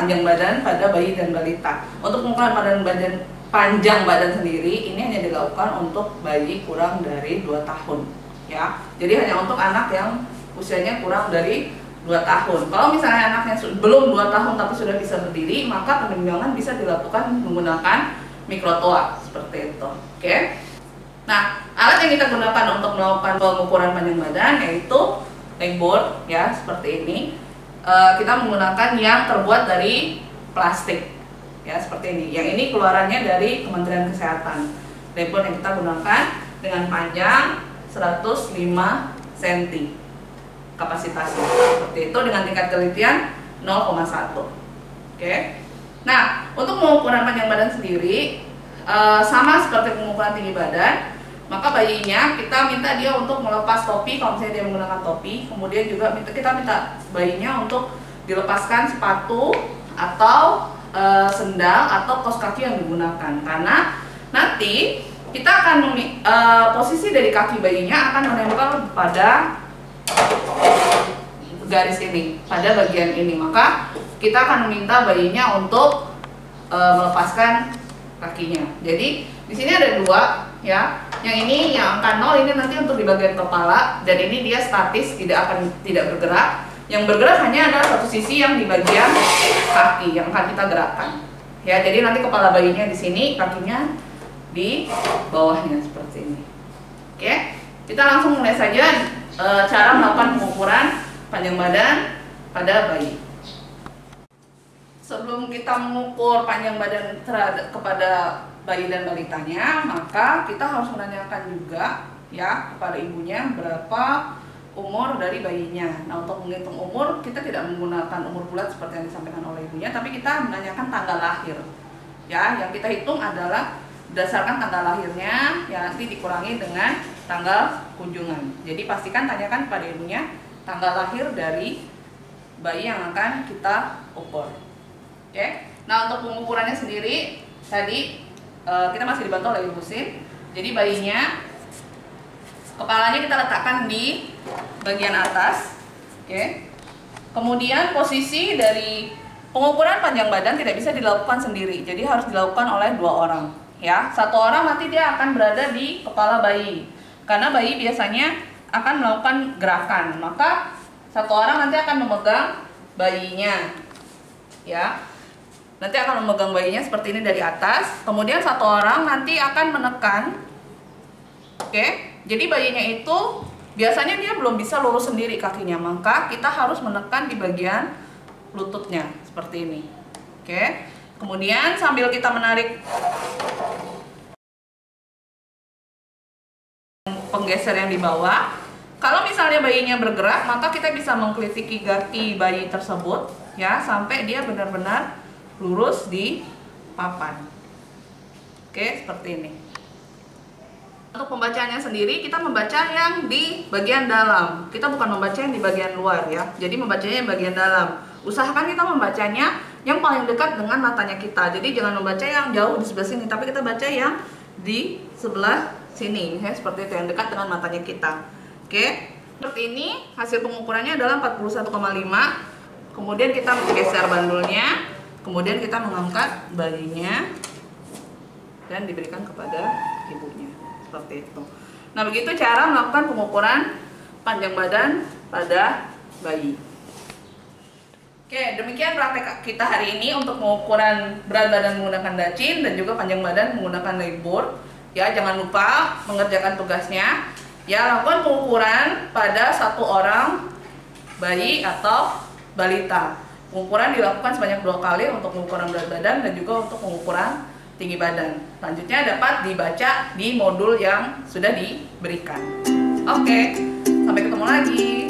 panjang badan pada bayi dan balita. Untuk pengukuran panjang badan sendiri ini hanya dilakukan untuk bayi kurang dari 2 tahun ya. Jadi hanya untuk anak yang usianya kurang dari 2 tahun. Kalau misalnya anaknya belum 2 tahun tapi sudah bisa berdiri, maka penunggangan bisa dilakukan menggunakan mikrotoa seperti itu. Oke. Nah, alat yang kita gunakan untuk melakukan pengukuran panjang badan yaitu leg board ya, seperti ini. Kita menggunakan yang terbuat dari plastik ya, seperti ini. Yang ini keluarannya dari Kementerian Kesehatan. Leg board yang kita gunakan dengan panjang 105 cm kapasitasnya, seperti itu, dengan tingkat telitian 0,1. Oke. Nah, untuk pengukuran panjang badan sendiri sama seperti pengukuran tinggi badan, maka bayinya kita minta dia untuk melepas topi kalau misalnya dia menggunakan topi. Kemudian juga kita minta bayinya untuk dilepaskan sepatu atau sendal atau kaos kaki yang digunakan, karena nanti kita akan posisi dari kaki bayinya akan menempel pada garis ini, pada bagian ini. Maka kita akan meminta bayinya untuk melepaskan kakinya. Jadi di sini ada 2 ya. Yang ini yang angka 0 ini nanti untuk di bagian kepala, dan ini dia statis, tidak bergerak. Yang bergerak hanya ada satu sisi yang di bagian kaki yang akan kita gerakkan. Ya, jadi nanti kepala bayinya di sini, kakinya di bawahnya seperti ini. Oke, kita langsung mulai saja cara melakukan pengukuran panjang badan pada bayi. Sebelum kita mengukur panjang badan kepada bayi dan balitanya, maka kita harus menanyakan juga ya kepada ibunya berapa umur dari bayinya. Nah, untuk menghitung umur kita tidak menggunakan umur bulat seperti yang disampaikan oleh ibunya, tapi kita menanyakan tanggal lahir. Ya, yang kita hitung adalah berdasarkan tanggal lahirnya yang nanti dikurangi dengan tanggal kunjungan. Jadi pastikan tanyakan kepada ibunya tanggal lahir dari bayi yang akan kita ukur. Oke. Nah, untuk pengukurannya sendiri tadi kita masih dibantu oleh Ibu Sin. Jadi bayinya, kepalanya kita letakkan di bagian atas. Oke. Kemudian posisi dari pengukuran panjang badan tidak bisa dilakukan sendiri. Jadi harus dilakukan oleh 2 orang. Ya, 1 orang nanti dia akan berada di kepala bayi. Karena bayi biasanya akan melakukan gerakan. Maka 1 orang nanti akan memegang bayinya. Ya. Nanti akan memegang bayinya seperti ini dari atas. Kemudian 1 orang nanti akan menekan. Oke. Jadi bayinya itu biasanya dia belum bisa lurus sendiri kakinya, maka kita harus menekan di bagian lututnya seperti ini. Oke. Kemudian sambil kita menarik penggeser yang di bawah, kalau misalnya bayinya bergerak, maka kita bisa mengkelitiki kaki bayi tersebut ya sampai dia benar-benar lurus di papan. Oke, seperti ini. Untuk pembacaannya sendiri, kita membaca yang di bagian dalam. Kita bukan membaca yang di bagian luar ya. Jadi membacanya yang bagian dalam. Usahakan kita membacanya yang paling dekat dengan matanya kita. Jadi jangan membaca yang jauh di sebelah sini, tapi kita baca yang di sebelah sini ya, seperti itu, yang dekat dengan matanya kita. Oke. Seperti ini hasil pengukurannya adalah 41,5. Kemudian kita geser bandulnya. Kemudian kita mengangkat bayinya dan diberikan kepada ibunya seperti itu. Nah, begitu cara melakukan pengukuran panjang badan pada bayi. Oke, demikian praktek kita hari ini untuk pengukuran berat badan menggunakan dacin dan juga panjang badan menggunakan leg board. Ya, jangan lupa mengerjakan tugasnya. Ya, lakukan pengukuran pada 1 orang bayi atau balita. Pengukuran dilakukan sebanyak 2 kali untuk pengukuran berat badan dan juga untuk pengukuran tinggi badan. Selanjutnya dapat dibaca di modul yang sudah diberikan. Oke, sampai ketemu lagi.